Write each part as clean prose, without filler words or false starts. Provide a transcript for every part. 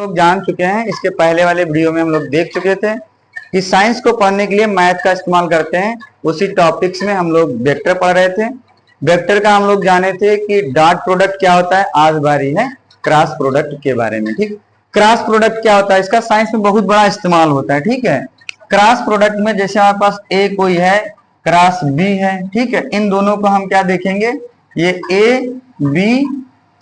लोग जान चुके हैं, इसके पहले वाले वीडियो में हम लोग देख चुके थे कि साइंस को पढ़ने के लिए मैथ का इस्तेमाल करते हैं। उसी टॉपिक्स में हम लोग वेक्टर पढ़ रहे थे। वेक्टर का हम लोग जाने थे कि डॉट प्रोडक्ट क्या होता है। आज बारी है क्रॉस प्रोडक्ट के बारे में। ठीक, क्रॉस प्रोडक्ट क्या होता है, इसका साइंस में बहुत बड़ा इस्तेमाल होता है। ठीक है, क्रॉस प्रोडक्ट में जैसे हमारे पास ए कोई है, क्रॉस बी है। ठीक है, इन दोनों को हम क्या देखेंगे, ये ए बी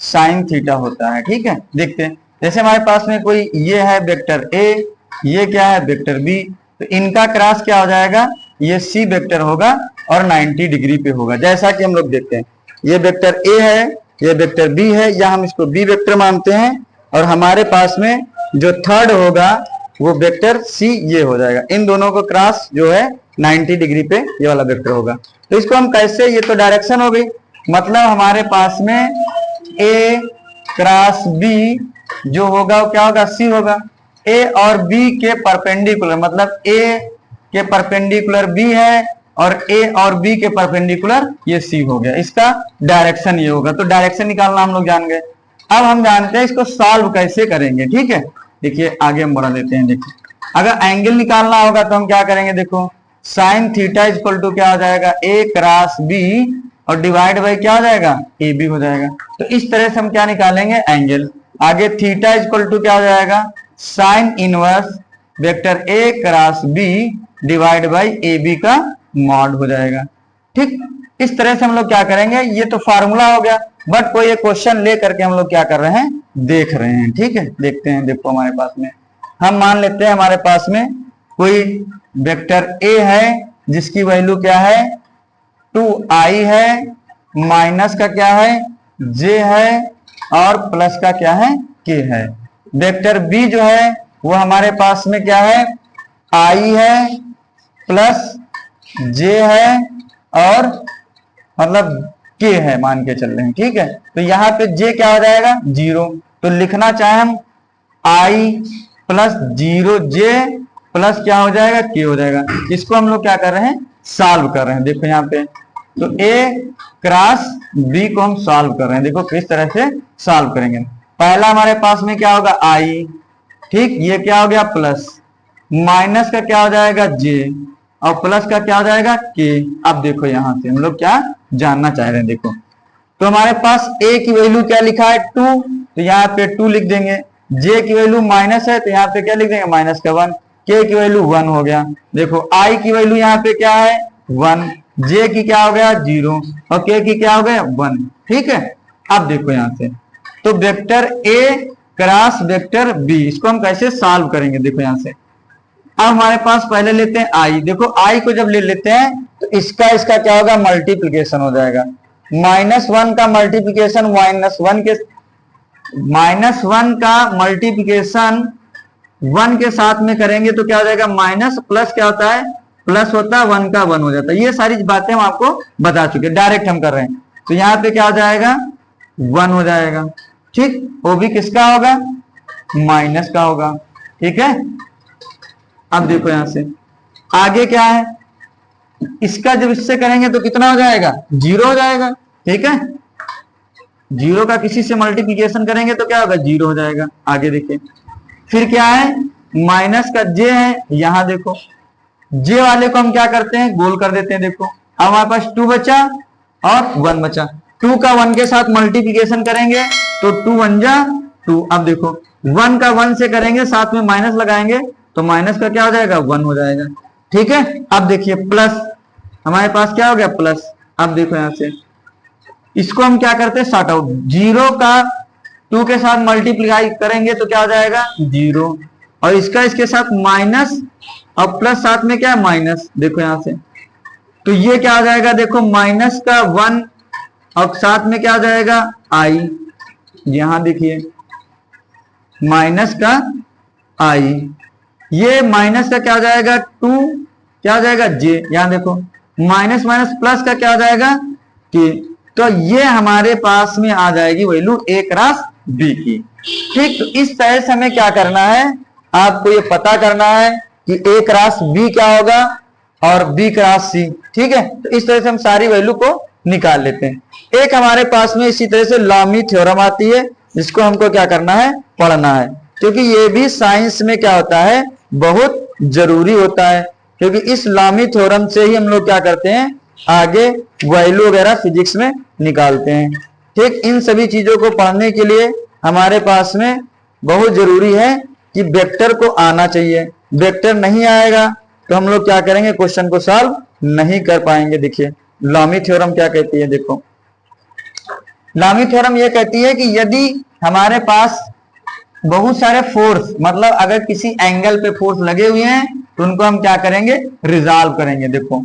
साइन थीटा होता है। ठीक है, देखते हैं जैसे हमारे पास में कोई ये है वेक्टर ए, ये क्या है वेक्टर बी, तो इनका क्रॉस क्या हो जाएगा, ये सी वेक्टर होगा और 90 डिग्री पे होगा। जैसा कि हम लोग देखते हैं ये वेक्टर ए है, ये वेक्टर बी है, या हम इसको बी वेक्टर मानते हैं, और हमारे पास में जो थर्ड होगा वो वेक्टर सी ये हो जाएगा। इन दोनों को क्रॉस जो है 90 डिग्री पे ये वाला वेक्टर होगा। तो इसको हम कैसे, ये तो डायरेक्शन हो गई, मतलब हमारे पास में ए क्रॉस बी जो होगा वो क्या होगा, सी होगा। ए और बी के परपेंडिकुलर, मतलब ए के परपेंडिकुलर बी है और ए और बी के परपेंडिकुलर ये सी हो गया। इसका डायरेक्शन ये होगा। तो डायरेक्शन निकालना हम लोग जान गए। अब हम जानते हैं इसको सॉल्व कैसे करेंगे। ठीक है, देखिए आगे हम बढ़ा लेते हैं। देखिए अगर एंगल निकालना होगा तो हम क्या करेंगे, देखो साइन थीटा इक्वल टू क्या हो जाएगा, ए क्रॉस बी और डिवाइड बाई क्या हो जाएगा, ए बी हो जाएगा। तो इस तरह से हम क्या निकालेंगे, एंगल। आगे थीटा इक्वल टू क्या हो जाएगा, sine inverse vector A cross B divide by A B का मॉड हो जाएगा। ठीक, इस तरह से हम लोग क्या करेंगे, ये तो फार्मूला हो गया, बट कोई एक क्वेश्चन ले करके हम लोग क्या कर रहे हैं, देख रहे हैं। ठीक है, देखते हैं। देखो हमारे पास में हम मान लेते हैं हमारे पास में कोई वेक्टर ए है जिसकी वैल्यू क्या है 2i है, माइनस का क्या है j है और प्लस का क्या है k है। वेक्टर बी जो है वो हमारे पास में क्या है, i है प्लस j है और मतलब k है मान के चल रहे हैं। ठीक है, तो यहाँ पे j क्या हो जाएगा 0, तो लिखना चाहे हम i प्लस 0j प्लस क्या हो जाएगा k हो जाएगा। इसको हम लोग क्या कर रहे हैं, सॉल्व कर रहे हैं। देखो यहाँ पे तो a क्रॉस b को हम सॉल्व कर रहे हैं। देखो किस तरह से सॉल्व करेंगे। पहला हमारे पास में क्या होगा i, ठीक, ये क्या हो गया प्लस, माइनस का क्या हो जाएगा j और प्लस का क्या हो जाएगा k। अब देखो यहाँ से हम लोग क्या जानना चाह रहे हैं। देखो तो हमारे पास a की वैल्यू क्या लिखा है 2, तो यहाँ पे 2 लिख देंगे। j की वैल्यू माइनस है तो यहाँ पे क्या लिख देंगे माइनस का 1। k की वैल्यू 1 हो गया। देखो i की वैल्यू यहाँ पे क्या है 1, j की क्या हो गया 0 और k की क्या हो गया 1। ठीक है, अब देखो यहाँ से तो vector a cross vector b, इसको हम कैसे सॉल्व करेंगे। देखो यहाँ से अब हमारे पास पहले लेते हैं i। देखो i को जब ले लेते हैं तो इसका क्या होगा, मल्टीप्लीकेशन हो जाएगा। -1 का मल्टीप्लीकेशन -1 का मल्टीप्लीकेशन 1 के साथ में करेंगे तो क्या हो जाएगा, माइनस प्लस क्या होता है, प्लस होता है 1 का 1 हो जाता है। ये सारी बातें हम आपको बता चुके, डायरेक्ट हम कर रहे हैं। तो यहाँ पे क्या हो जाएगा 1 हो जाएगा। ठीक, वो भी किसका होगा, माइनस का होगा। ठीक है, अब देखो यहां से आगे क्या है, इसका जब इससे करेंगे तो कितना हो जाएगा 0 हो जाएगा। ठीक है, 0 का किसी से मल्टीप्लीकेशन करेंगे तो क्या होगा 0 हो जाएगा। आगे देखिए फिर क्या है, माइनस का j है, यहां देखो j वाले को हम क्या करते हैं, गोल कर देते हैं। देखो अब हमारे पास 2 बचा और 1 बचा। 2 का 1 के साथ मल्टीप्लीकेशन करेंगे तो 2 1 जा 2। अब देखो 1 का 1 से करेंगे, साथ में माइनस लगाएंगे तो माइनस का क्या हो जाएगा 1 हो जाएगा। ठीक है, अब देखिए प्लस हमारे पास क्या हो गया प्लस। अब देखो यहां से इसको हम क्या करते हैं, सॉर्ट आउट। 0 का 2 के साथ मल्टीप्लाई करेंगे तो क्या हो जाएगा 0 और इसका इसके साथ माइनस और प्लस साथ में क्या है माइनस। देखो यहां से तो ये क्या हो जाएगा, देखो माइनस का 1 और साथ में क्या हो जाएगा i। यहां देखिए माइनस का i, ये माइनस का क्या हो जाएगा 2, क्या हो जाएगा j। यहां देखो माइनस माइनस प्लस का क्या हो जाएगा k। तो ये हमारे पास में आ जाएगी वैल्यू a क्रॉस b की। ठीक, तो इस तरह से हमें क्या करना है, आपको ये पता करना है कि a क्रॉस b क्या होगा और b क्रॉस c। ठीक है, तो इस तरह से हम सारी वैल्यू को निकाल लेते हैं। एक हमारे पास में इसी तरह से लॉमी थ्योरम आती है जिसको हमको क्या करना है, पढ़ना है। क्योंकि ये भी साइंस में क्या होता है, बहुत जरूरी होता है, क्योंकि इस लामी थ्योरम से ही हम लोग क्या करते हैं, आगे वैल्यू वगैरह फिजिक्स में निकालते हैं। ठीक, इन सभी चीजों को पढ़ने के लिए हमारे पास में बहुत जरूरी है कि वेक्टर को आना चाहिए। वेक्टर नहीं आएगा तो हम लोग क्या करेंगे, क्वेश्चन को सॉल्व नहीं कर पाएंगे। देखिए लामी थ्योरम क्या कहती है, देखो लामी थ्योरम ये कहती है कि यदि हमारे पास बहुत सारे फोर्स, मतलब अगर किसी एंगल पे फोर्स लगे हुए हैं तो उनको हम क्या करेंगे, रिजॉल्व करेंगे। देखो,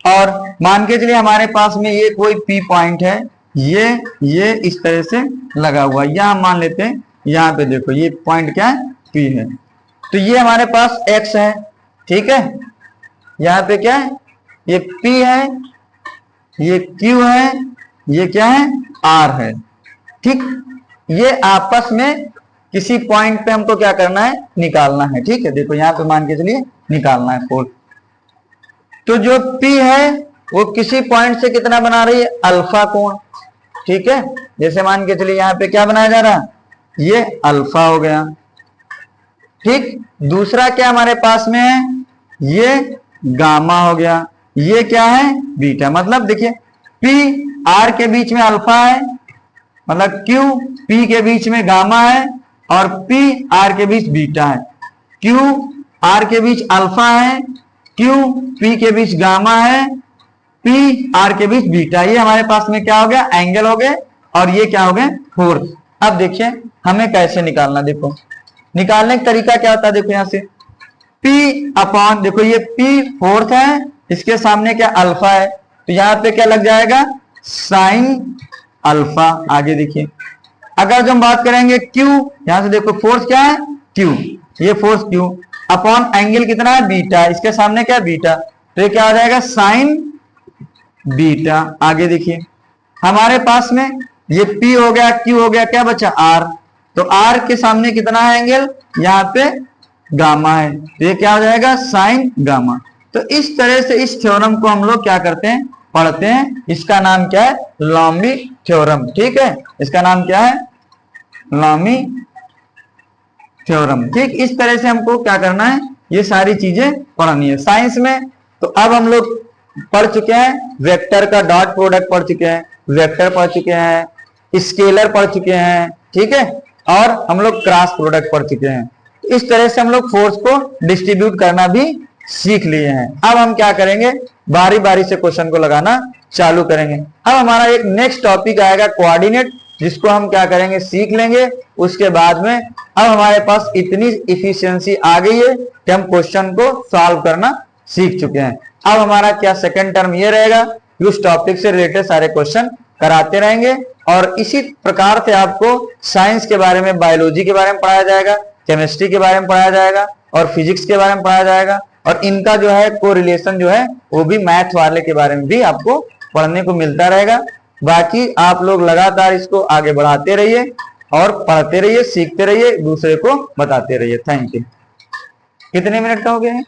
और मान के चलिए हमारे पास में ये कोई पी पॉइंट है, ये इस तरह से लगा हुआ है, यहां मान लेते हैं, यहाँ पे देखो ये पॉइंट क्या है, पी है। तो ये हमारे पास एक्स है, ठीक है, यहाँ पे क्या है, ये पी है, ये क्यू है, ये क्या है, आर है। ठीक, ये आपस में किसी पॉइंट पे हमको क्या करना है, निकालना है। ठीक है, देखो यहाँ पे मान के चलिए निकालना है फोर्स। तो जो P है वो किसी पॉइंट से कितना बना रही है, अल्फा कोण। ठीक है, जैसे मान के चलिए यहाँ पे क्या बनाया जा रहा है, ये अल्फा हो गया। ठीक, दूसरा क्या हमारे पास में है, ये गामा हो गया, ये क्या है, बीटा। मतलब देखिए P R के बीच में अल्फा है, मतलब Q P के बीच में गामा है, और P R के बीच बीटा है। Q R के बीच अल्फा है, Q P के बीच गामा है, P R के बीच बीटा। ये हमारे पास में क्या हो गया, एंगल हो गए, और ये क्या हो गए, फोर्स। अब देखिए हमें कैसे निकालना, देखो निकालने का तरीका क्या होता है, देखो यहां से P अपॉन, देखो ये P फोर्स है, इसके सामने क्या अल्फा है, तो यहां पे क्या लग जाएगा, साइन अल्फा। आगे देखिए, अगर जो हम बात करेंगे Q, यहां से देखो फोर्स क्या है, Q, ये फोर्स Q अपॉन एंगल कितना है, बीटा, इसके सामने क्या है, बीटा, तो ये क्या हो जाएगा, साइन बीटा। आगे देखिए हमारे पास में ये P हो गया, Q हो गया, क्या बचा, R, तो R के सामने कितना है एंगल, यहाँ पे गामा है, तो ये क्या हो जाएगा, साइन गामा। तो इस तरह से इस थ्योरम को हम लोग क्या करते हैं, पढ़ते हैं। इसका नाम क्या है, लामी थ्योरम। ठीक है, इसका नाम क्या है, लामी थ्योरम। ठीक, इस तरह से हमको क्या करना है, ये सारी चीजें पढ़नी है साइंस में। तो अब हम लोग पढ़ चुके हैं, वेक्टर का डॉट प्रोडक्ट पढ़ चुके हैं, वेक्टर पढ़ चुके हैं, स्केलर पढ़ चुके हैं, ठीक है, और हम लोग क्रॉस प्रोडक्ट पढ़ चुके हैं। तो इस तरह से हम लोग फोर्स को डिस्ट्रीब्यूट करना भी सीख लिए हैं। अब हम क्या करेंगे, बारी बारी से क्वेश्चन को लगाना चालू करेंगे। अब हमारा एक नेक्स्ट टॉपिक आएगा कोऑर्डिनेट, जिसको हम क्या करेंगे, सीख लेंगे। उसके बाद में अब हमारे पास इतनी इफिशियंसी आ गई है कि हम क्वेश्चन को सॉल्व करना सीख चुके हैं। अब हमारा क्या सेकंड टर्म ये रहेगा कि उस टॉपिक से रिलेटेड सारे क्वेश्चन कराते रहेंगे, और इसी प्रकार से आपको साइंस के बारे में, बायोलॉजी के बारे में पढ़ाया जाएगा, केमिस्ट्री के बारे में पढ़ाया जाएगा, और फिजिक्स के बारे में पढ़ाया जाएगा, और इनका जो है कोरिलेशन जो है वो भी मैथ वाले के बारे में भी आपको पढ़ने को मिलता रहेगा। बाकी आप लोग लगातार इसको आगे बढ़ाते रहिए और पढ़ते रहिए, सीखते रहिए, दूसरे को बताते रहिए। Thank you. कितने मिनट का हो गया है?